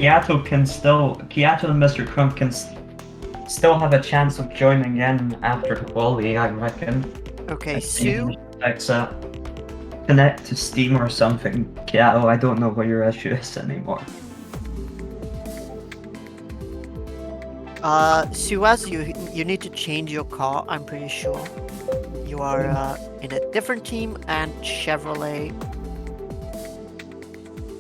Kiato and Mr. Crump can still have a chance of joining in after the quali, I reckon. Okay, If Steam Sue. connect to Steam or something. Kiato, I don't know what your issue is anymore. Suaz, you need to change your car. I'm pretty sure you are in a different team, and Chevrolet.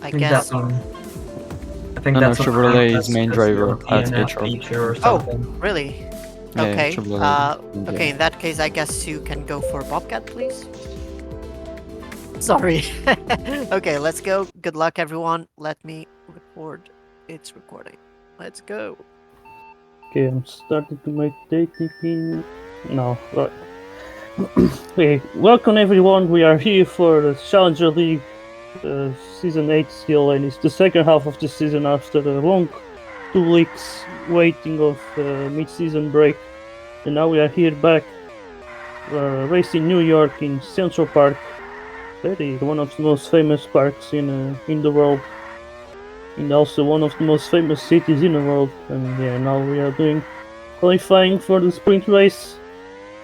I guess. I think No, that's Chevrolet is main driver at DNF HR. feature or Oh, something. really? Yeah, Okay. Chevrolet. Okay. In that case, I guess Sue can go for Bobcat, please. Sorry. Okay, let's go. Good luck, everyone. Let me record. It's recording. Let's go. Okay, I'm starting to make ATP now. Right. Okay, welcome everyone. We are here for the Challenger League Season 8 still, and it's the second half of the season after a long 2 weeks waiting of mid-season break. And now we are here back racing New York in Central Park. One of the most famous parks in the world. And also one of the most famous cities in the world. And yeah, now we are doing qualifying for the sprint race.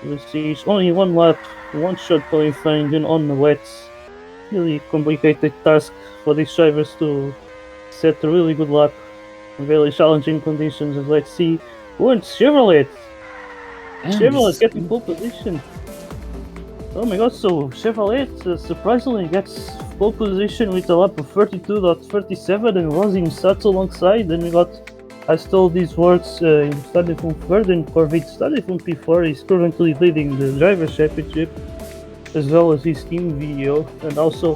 You see, it's only one lap, one shot qualifying on the wets. Really complicated task for these drivers to set a really good lap in really challenging conditions. And let's see who wins. Chevrolet. Chevrolet getting pole position. Oh my god, so Chevrolet surprisingly gets pole position with a lap of 32.37 and Rosin starts alongside. Then we got, I stole these words, started from third and Corvette started from P4. He's currently leading the Drivers' Championship as well as his team VO. And also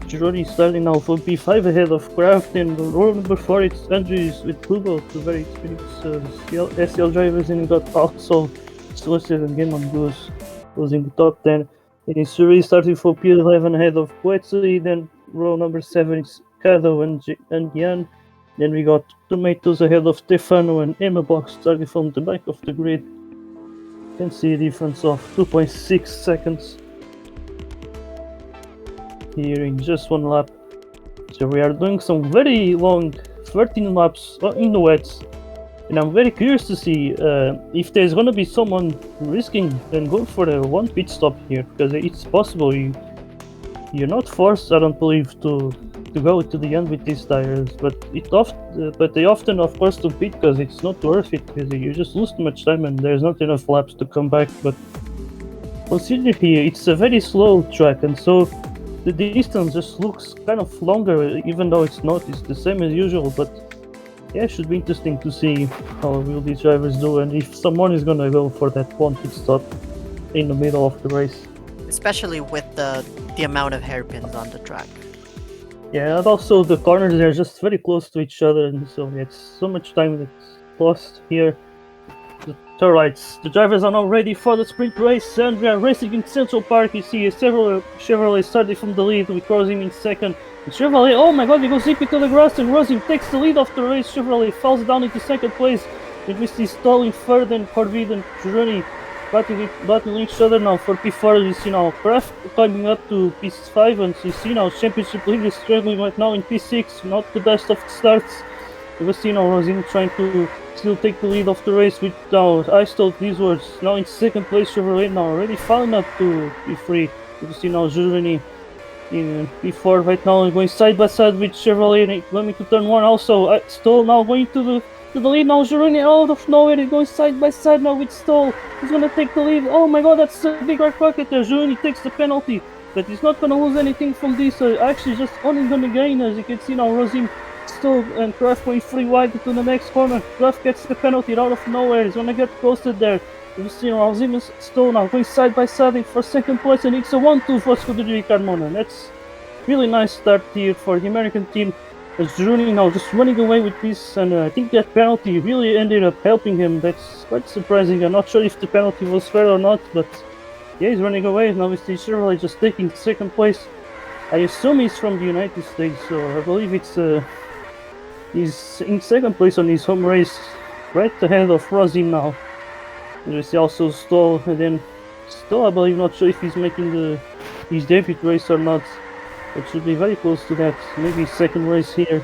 Gironi starting now from P5 ahead of Kraft, and row number 4 it's Andrews with Hugo, two very experienced SL drivers, and we got also Solicitor and Game on Goose was in the top 10. And it's Suri starting for P11 ahead of Quetzalcoatl. Then row number 7 is Kado and Jan. Then we got Tomatoes ahead of Stefano and Emma Box starting from the back of the grid. You can see a difference of 2.6 seconds here in just one lap. So we are doing some very long 13 laps in the wets. And I'm very curious to see if there's gonna be someone risking and going for the one pit stop here, because it's possible you're not forced, I don't believe, to go to the end with these tires, but they often, of course, to pit because it's not worth it, because you just lose too much time and there's not enough laps to come back. But consider here, it's a very slow track, and so the distance just looks kind of longer, even though it's not. It's the same as usual, but yeah, it should be interesting to see how will these drivers do, and if someone is gonna go for that one pit stop in the middle of the race. Especially with the amount of hairpins on the track. Yeah, and also the corners are just very close to each other, and so it's so much time that's lost here. Alright, the drivers are now ready for the sprint race, and we are racing in Central Park. You see several Chevrolet starting from the lead with Rosin in second. And Chevrolet, oh my god, he goes deep into the grass, and Rosin takes the lead of the race. Chevrolet falls down into second place, and we see stalling third, and Corvette and Gironi battling each other now for P4. You see now Kraft climbing up to P5, and you see now Championship League is struggling right now in P6, not the best of starts. You see now Rosin trying to still take the lead of the race with now I stole these words. Now in second place, Chevrolet now already falling up to P3. You see now Gironi in P4 right now, going side by side with Chevrolet going to turn 1. Also Stoll now going to the lead now. Gironi out of nowhere is going side by side now with Stoll. He's gonna take the lead. Oh my god, that's a big red pocket there. Gironi takes the penalty, but he's not gonna lose anything from this. Actually just only gonna gain, as you can see now. Rosin, Stoll and Kraft going free wide to the next corner. Kraft gets the penalty out of nowhere. He's gonna get posted there. You see Rosin and Stoll now going side by side for second place, and it's a 1-2 for Scuderia Carmona. That's really nice start here for the American team. As Gironi now just running away with this, and I think that penalty really ended up helping him. That's quite surprising. I'm not sure if the penalty was fair or not, but yeah, he's running away. Now we see Chevrolet just taking second place. I assume he's from the United States, so I believe he's in second place on his home race, right ahead of Rosin now. And we see also Stoll, and then Stoll, I believe, not sure if he's making his debut race or not. It should be very close to that, maybe second race here.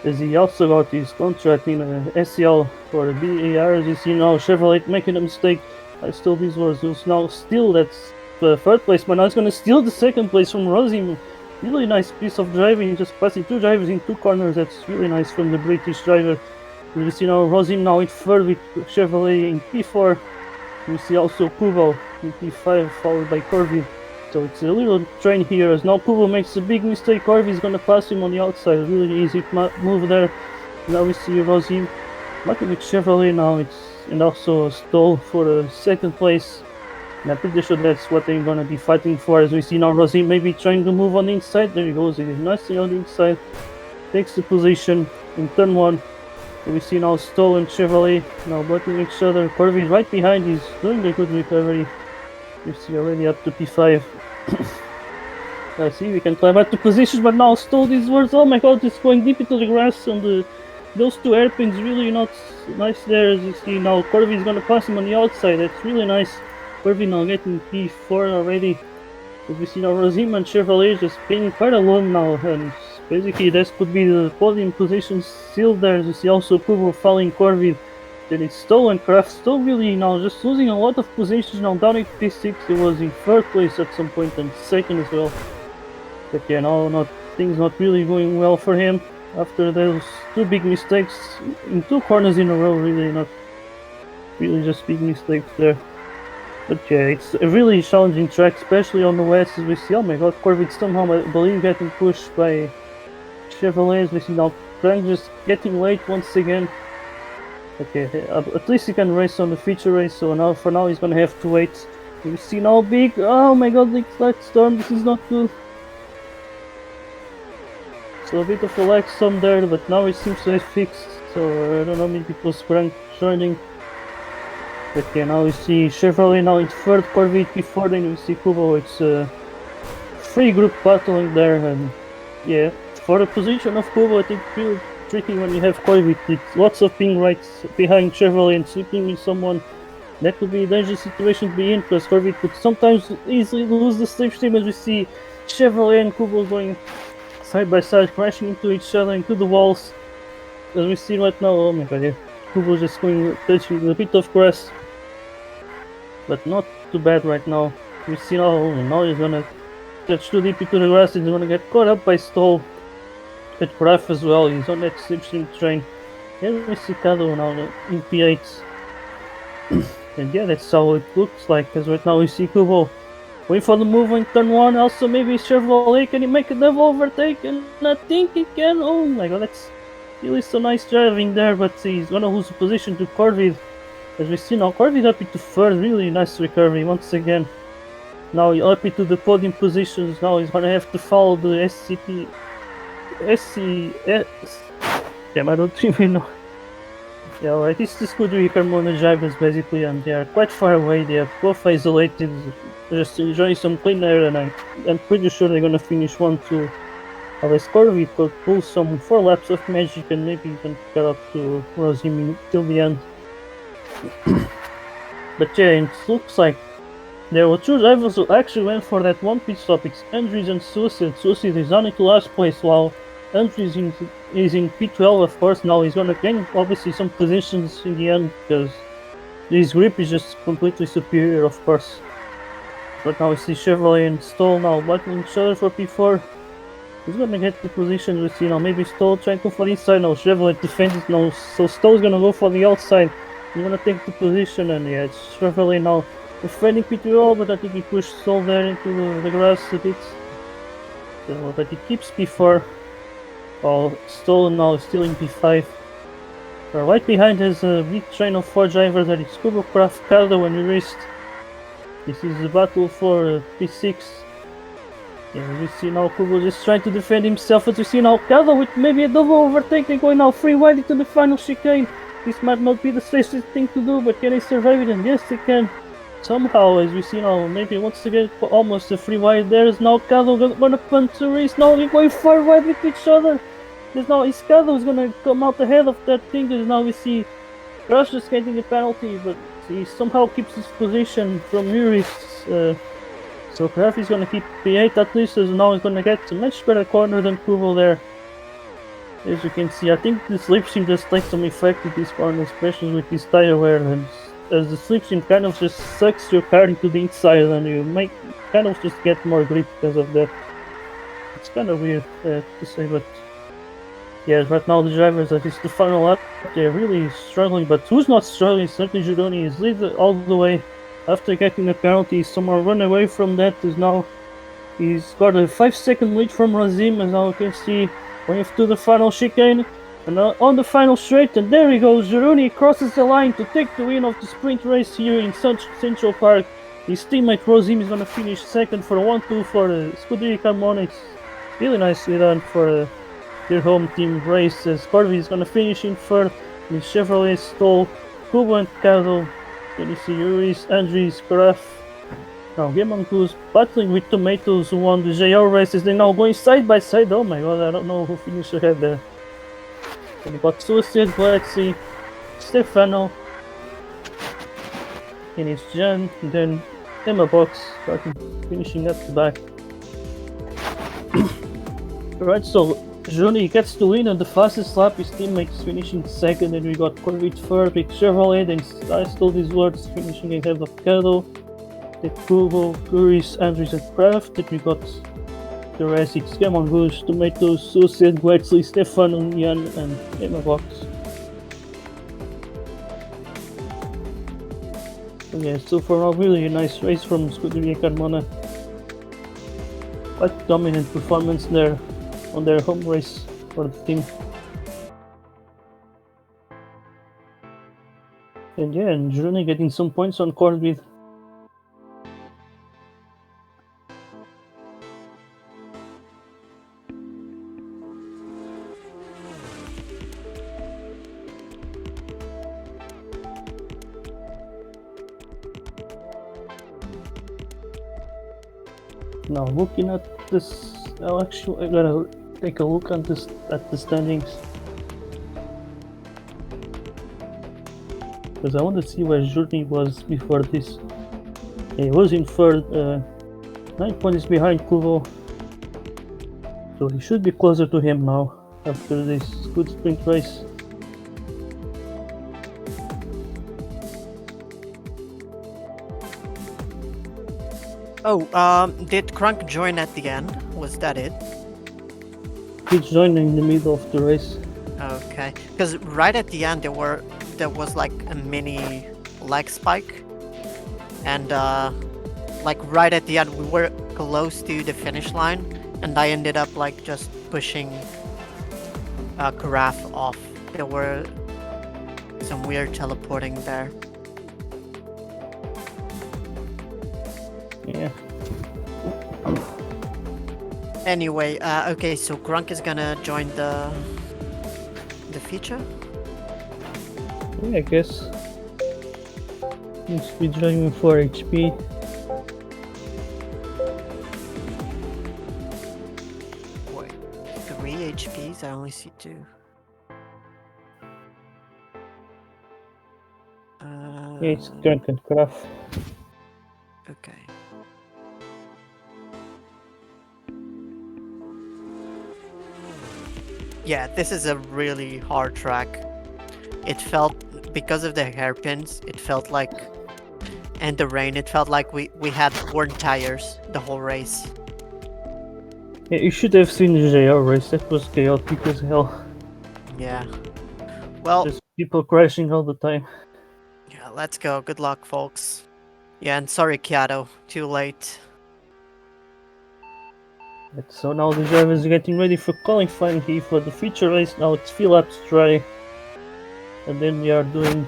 as he also got his contract in SCL for the BAR. As you see now, Chevrolet making a mistake. I stole these words. Who's now still that's the third place, but now he's gonna steal the second place from Rosim. Really nice piece of driving, just passing two drivers in two corners. That's really nice from the British driver. You see now Rosim now in third with Chevrolet in P4. You see also Kubo in P5, followed by Corby. So it's a little train here, as now Kubo makes a big mistake. Corby's gonna pass him on the outside. Really easy move there. Now we see Rosim lucky with Chevrolet now. And also a stall for the second place. And I'm pretty sure that's what they're gonna be fighting for. As we see now Rosim maybe trying to move on the inside. There he goes, he's nicely on the inside. Takes the position in turn 1. We see now Stoll and Chevrolet now blocking each other. Corby is right behind, he's doing a good recovery. You see already up to P5. I see we can climb out to positions, but now Stoll these words. Oh my god, it's going deep into the grass, and those two airpins really not nice there. As you see now Corby is gonna pass him on the outside. That's really nice. Corby now getting P4 already. As we see now Rosim and Chevrolet just being quite alone now, and basically this could be the podium position sealed there. As you see also Kubo following Corby. Then it's Stoll and Kraft. Stoll really now just losing a lot of positions now, down at P6. He was in third place at some point and second as well. But yeah, now things not really going well for him after those two big mistakes in two corners in a row. Really not really just big mistakes there. But yeah, it's a really challenging track, especially on the west. As we see, oh my god, Corby somehow I believe getting pushed by Chevrolet. As we see now Frank just getting late once again. Okay, at least he can race on the feature race, so now for now he's gonna have to wait. We see now big, oh my god, big light storm, this is not good. So a bit of a lag storm there, but now it seems to have fixed, so I don't know, maybe it was Frank joining. But yeah, now we see Chevrolet now in third, Corby P4, then we see Kubo. It's a free group battling there, and yeah, for the position of Kubo, I think really tricky when you have Corby with lots of ping rights behind Chevrolet and sleeping with someone. That could be a dangerous situation to be in, because Corby could sometimes easily lose the slipstream. As we see Chevrolet and Kubo going side by side, crashing into each other, into the walls. As we see right now, oh my god, yeah, Kubo just going touching a bit of grass, but not too bad right now. We see now he's gonna touch too deep into the grass, he's gonna get caught up by Stoll. At Graf as well, he's on that slipstream train. Here we see Kado now in P8. And yeah, that's how it looks like, because right now we see Kubo wait for the move in turn 1. Also maybe Chevrolet, can he make a double overtake? And I think he can. Oh my god, that's really so nice driving there, but he's gonna lose the position to Corvid. As we see now, Corvid up into third, really nice recovery once again. Now up into the podium positions, now he's gonna have to follow the SCS. Damn, I don't even know. Yeah, alright, it's just good Carmona drivers basically, and they are quite far away. They are both isolated, just enjoying some clean air, and I'm pretty sure they're gonna finish 1-2. Unless Corby could pull some 4 laps of magic and maybe even get up to Rosim till the end. But yeah, it looks like there were 2 drivers who actually went for that one pit stop. It's Andries and Suicide. Suicide is on into last place, while Andries is in P12, of course. Now he's gonna gain obviously some positions in the end, because his grip is just completely superior, of course. But now we see Chevrolet and Stoll now battling each other for P4. He's gonna get the position. We see now maybe Stoll trying to go for the inside. Now Chevrolet defends it now, so Stoll's gonna go for the outside. He's gonna take the position, and yeah, it's Chevrolet now defending P2, but I think he pushed Stoll there into the grass a bit. So, but he keeps P4. While Stoll now is still in P5. Right behind has a big train of 4 drivers, that is Kubo, Kraft, Kado and Urist. This is the battle for P6. Yeah, we see now Kubo just trying to defend himself, as we see now Kado with maybe a double overtake. They're going now 3 wide into the final chicane. This might not be the safest thing to do, but can they survive it? And yes, they can. Somehow, as we see now, maybe once again, almost a 3 wide. There is now Kado gonna punt to race. Now they're going 4 wide with each other. There's now Kado is gonna come out ahead of that thing. Because now we see Rush just getting a penalty, but he somehow keeps his position from Urist. So Kraft is gonna keep P8 at least, as now he's gonna get a much better corner than Kubo there. As you can see, I think the slipstream does take some effect at this point, especially with this tire wear, and as the slipstream kind of just sucks your car into the inside, and you make kind of just get more grip because of that. It's kind of weird to say, but yeah, right now the drivers at least the final lap, they're really struggling. But who's not struggling? Certainly Gironi is lead all the way after getting a penalty. Someone run away from that is now. He's got a 5-second lead from Razim, and now you can see going to the final chicane and on the final straight, and there he goes. Gironi crosses the line to take the win of the sprint race here in Central Park. His teammate Razim is going to finish second for a 1-2 for Scuderia Carmona. It's really nicely done for their home team race, as Corby is going to finish in third with Chevrolet Stoll, Kubo and Cado. Then you see Uris, Andres, Graf. Now Gammon Goose battling with Tomatoes, who won the JR races. They're now going side by side. Oh my god, I don't know who finished ahead there. And you got Suicide, Galaxy, Stefano, and it's Jan, and then Emma Box finishing at the back. Alright, so Johnny gets to win on the fastest lap. His teammates finishing second, and we got Corvette third with Chevrolet. Then I stole these words, finishing ahead of Cado. The Kubo, Curis, Andres and Kraft. Then we got the rest, it's Gammon Goose, Tomatoes, Suicide, Guetzli, Stefano, Jan, and Emma Box. Yeah, so far a really a nice race from Scuderia Carmona. Quite dominant performance there on their home race for the team. And yeah, and Gironi getting some points on Corby. Now looking at this, I gotta take a look at this at the standings, because I want to see where Journey was before this. He was in third, 9 points behind Kubo, so he should be closer to him now after this good sprint race. Oh, did Krunk join at the end? Was that it? He joined in the middle of the race. Okay, because right at the end there was like a mini leg spike, and like right at the end we were close to the finish line, and I ended up like just pushing Karaf off. There were some weird teleporting there. Yeah. Anyway, okay, so Grunk is gonna join the feature. Yeah, I guess. Seems to be driving 4 HP. Wait, 3 HPs? I only see 2. Yeah, it's Grunk and Kraft. Okay. Yeah, this is a really hard track. It felt, because of the hairpins, it felt like, and the rain, it felt like we had worn tires the whole race. Yeah, you should have seen the JR race. That was chaotic as hell. Yeah. Well, Just people crashing all the time. yeah, let's go. Good luck, folks. Yeah, and sorry, Kiato. Too late. Right, so now the drivers are getting ready for qualifying here for the feature race. Now it's 3 laps dry. And then we are doing...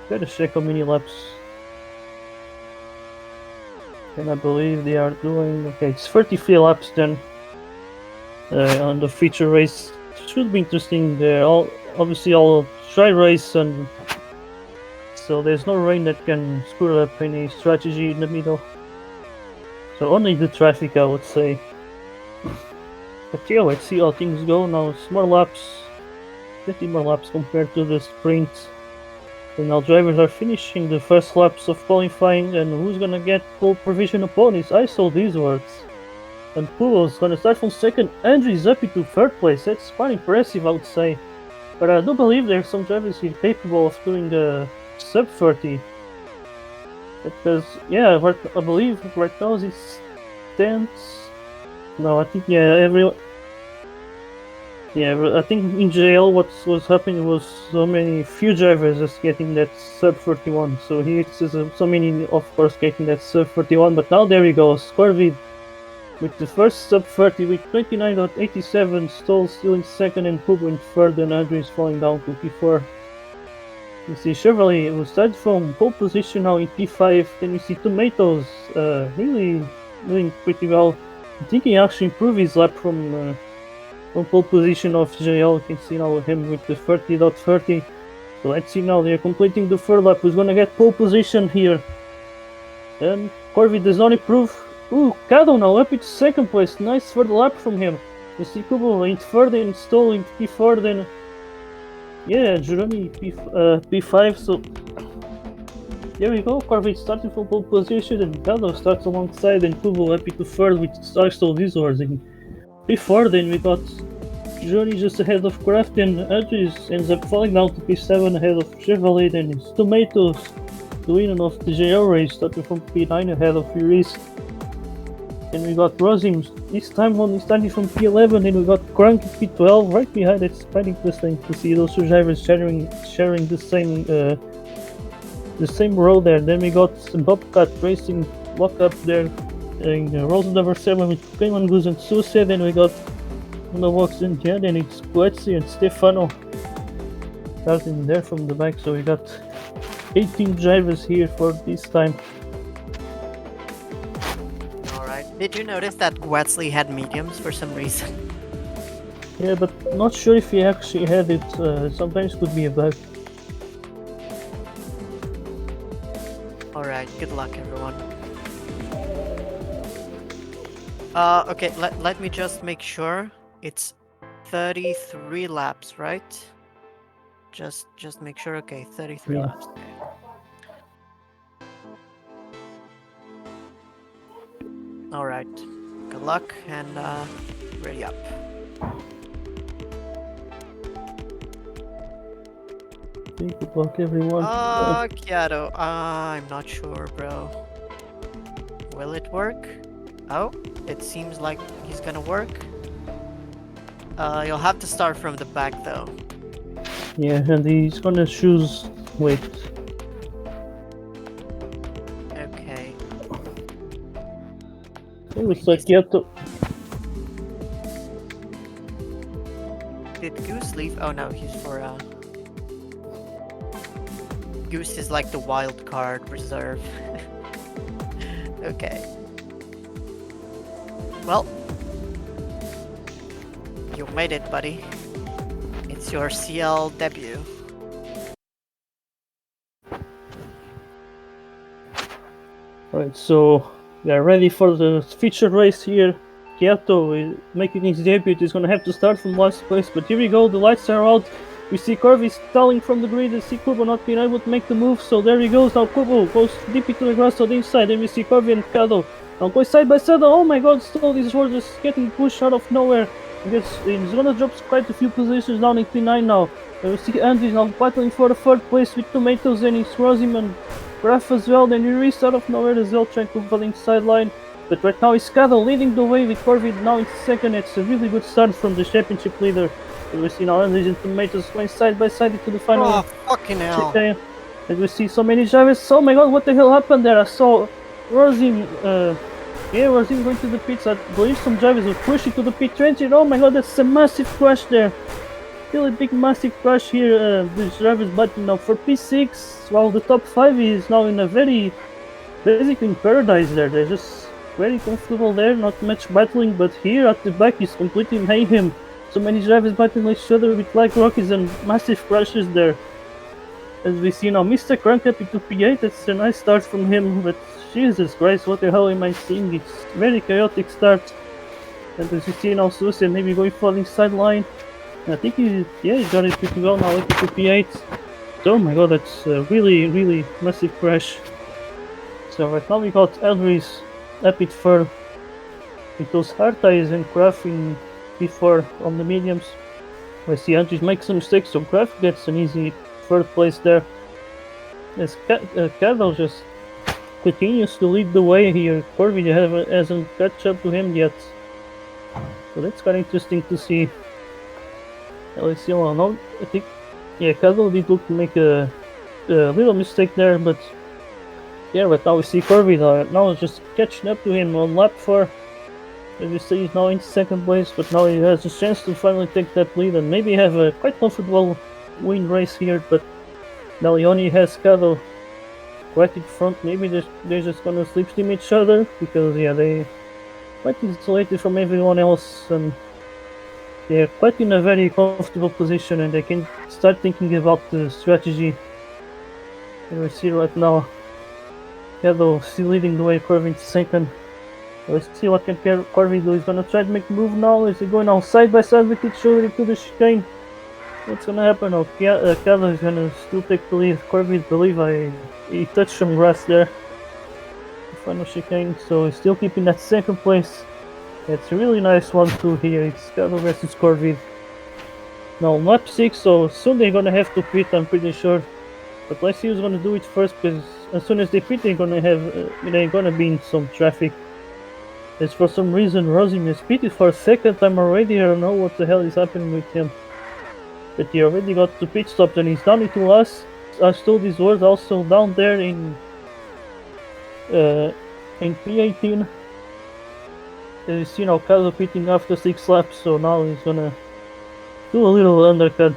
Gotta check how many laps. And I believe they are doing... Okay, it's 33 laps then. On the feature race. Should be interesting. They're obviously all dry race, and so there's no rain that can screw up any strategy in the middle. So only the traffic, I would say. But yeah, let's see how things go now. It's more laps, 50 more laps compared to the sprint. And now drivers are finishing the first laps of qualifying, and who's gonna get pole provision upon is I saw these words. And Pulo's gonna start from second. Andrew's up into third place. That's quite impressive, I would say. But I do believe there are some drivers here capable of doing the sub 30. Because, yeah, I believe right now it stands. No, I think, yeah, I think in JL what was happening was so many few drivers just getting that sub 31. So here it's so many, of course, getting that sub 31. But now there he goes, Corvid with the first sub 30 with 29.87. Stoll still in second and Pubo in third, and Andrew is falling down to P4. You see Chevrolet who started from pole position now in P5. Then we see Tomatoes really doing pretty well. I think he actually improved his lap from pole position of JL. You can see now him with the 30.30. So let's see now, they're completing the third lap. Who's gonna get pole position here? And Corvid does not improve. Ooh, Cado now up into second place. Nice third lap from him. You see Kubo in third and Stoll in P4. Then, yeah, Jeremy P5. So there we go. Corvid starting from pole position, and Cado starts alongside, and Kubo up into third with Starstall Visors in P4. Then we got Johnny just ahead of Kraft, and Edges ends up falling down to P7 ahead of Chevrolet. Then it's Tomatoes, the winner of the JL race, starting from P9 ahead of Furies. Then we got Rosim this time on starting from P11, and we got Crank at P12 right behind. It's quite interesting to see those two drivers sharing the same road there. Then we got some Bobcat Racing lock up there in road number 7 with Cayman Goose and Susie. Then we got on the walks in the end, and it's Guetzi and Stefano starting there from the back. So we got 18 drivers here for this time. Did you notice that Guetzi had mediums for some reason? Yeah, but not sure if he actually had it. Sometimes could be a bug. Alright, good luck everyone. Okay, let me just make sure. It's 33 laps, right? Just make sure. Okay, 33 Yeah. laps. Alright, good luck and ready up. Okay, good luck everyone. Kiato, I'm not sure, bro. Will it work? Oh, it seems like he's gonna work. You'll have to start from the back though. Yeah, and he's gonna choose. Wait. Okay. It looks like Kyoto. Did Goose leave? Oh no, he's for Goose is like the wild card reserve. Okay. Well, you made it, buddy. It's your CL debut. Alright, so we are ready for the feature race here. Kyoto is making his debut. He's gonna have to start from last place, but here we go. The lights are out. We see Corvi stalling from the grid, and see Kubo not being able to make the move. So there he goes. Now Kubo goes deep into the grass on the inside. Then we see Corvi and Kado now going side by side. Oh my God! Still, these were just getting pushed out of nowhere. He's gonna drop quite a few positions down in P9 now. And we see Andy now battling for the third place with Tomatoes, and he's Rosim and Graf as well. Then he reached out of nowhere as well, trying to fall inside line. But right now it's Kado leading the way with Corvid now in second. It's a really good start from the championship leader. And we see now Andy and Tomatoes going side by side into the final. Oh, fucking hell. And we see so many drivers. Oh my God, what the hell happened there? I saw Rosim, Rosim going to the pits. I believe some drivers were pushing to the pit trench. Oh my God, that's a massive crash there. Really big massive crash here. These drivers battling now for P6, while the top 5 is now in a very, basically in paradise there. They're just very comfortable there, not much battling, but here at the back is completely mayhem. So many drivers battling each other with like Rockies and massive crashes there. As we see now Mr. Crank up into P8, that's a nice start from him, but Jesus Christ, what the hell am I seeing? It's very chaotic start. And as you see now Susan maybe going falling sideline. I think he got it pretty well now, up into P8. So, oh my God, that's a really, really massive crash. So right now we got Elris up it for with those hard tires and Kraft in P4 on the mediums. We see Andres make some mistakes, so Kraft gets an easy third place there. As Cadel just continues to lead the way here. Corvid hasn't catch up to him yet. So that's kind of interesting to see. Let's see, no, I think, yeah, Cadel did look to make a little mistake there, but yeah, but now we see Corvid now just catching up to him on lap 4. As you see, he's now in second place, but now he has a chance to finally take that lead and maybe have a quite comfortable win race here, but now he only has Cadel right in front. Maybe they're just gonna slipstream each other, because yeah, they quite isolated from everyone else, and they're quite in a very comfortable position, and they can start thinking about the strategy. And we see right now Cadel still leading the way, Corvid second. Let's see what can Corvid do. He's gonna try to make a move now. Is he going now side by side with each other into the chicane? What's gonna happen? Okay, Cadel is gonna still take the lead. Corvid, believe he touched some grass there. The final chicane, so he's still keeping that second place. It's a really nice 1-2 here. It's Cadel versus Corvid. Now lap 6, so soon they're gonna have to pit, I'm pretty sure. But let's see who's gonna do it first, because as soon as they pit, they're gonna be in some traffic. As for some reason, Rosim has pitted for a second time already. I don't know what the hell is happening with him. But he already got to pit stop, and he's down into last. I stole his word also down there in P18. You see now Cadel pitting after 6 laps, so now he's gonna do a little undercut.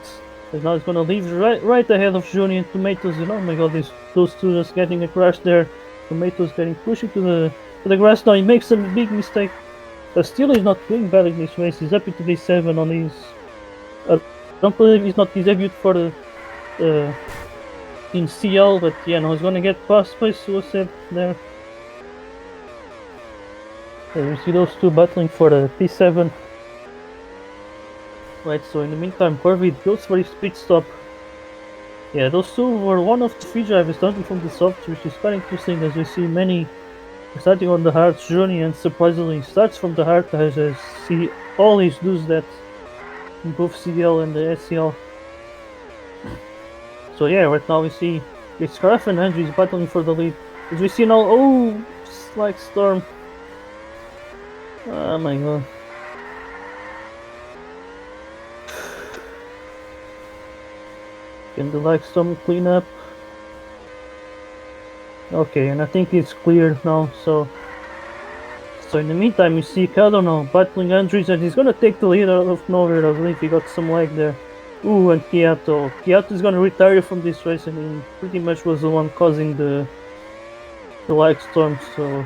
And now he's gonna leave right ahead of Juni and Tomatoes. And oh my god, those two just getting a crash there. Tomatoes getting pushed into the grass now. He makes a big mistake. But still he's not doing bad in this race. He's up into D7 on his... I don't believe he's not his debut for the... in CL, but yeah, now he's gonna get passed by Suicide there. We see those two battling for the P7. Right, so in the meantime, Corvid goes for his pit stop. Yeah, those two were one of the 3 drivers starting from the soft, which is quite interesting, as we see many starting on the hard journey, and surprisingly starts from the hard tires, as he always does that in both CL and the SCL. So yeah, right now we see it's Kraft and Andres battling for the lead. As we see now, oh, Slight Storm. Oh my god. Can the Like Storm clean up? Okay, and I think it's clear now, so in the meantime you see Cadel now battling Andres, and he's gonna take the lead out of nowhere. I believe he got some lag there. Ooh, and Kiato is gonna retire from this race, and he pretty much was the one causing the Like Storm, so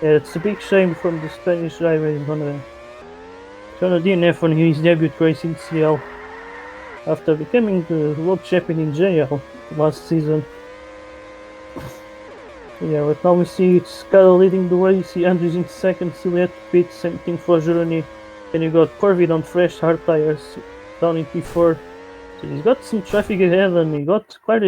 yeah, it's a big shame from the Spanish driver. He's gonna DNF on his debut race in CL after becoming the world champion in JL last season. Yeah, right now we see it's Cadel leading the way. You see Andres in second, Silhouette pit, same thing for Jeroni. And you got Corvid on fresh hard tires down in P4. So he's got some traffic ahead, and he got quite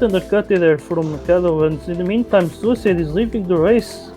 undercutted there from Cadel. And in the meantime, Suicide is leaving the race.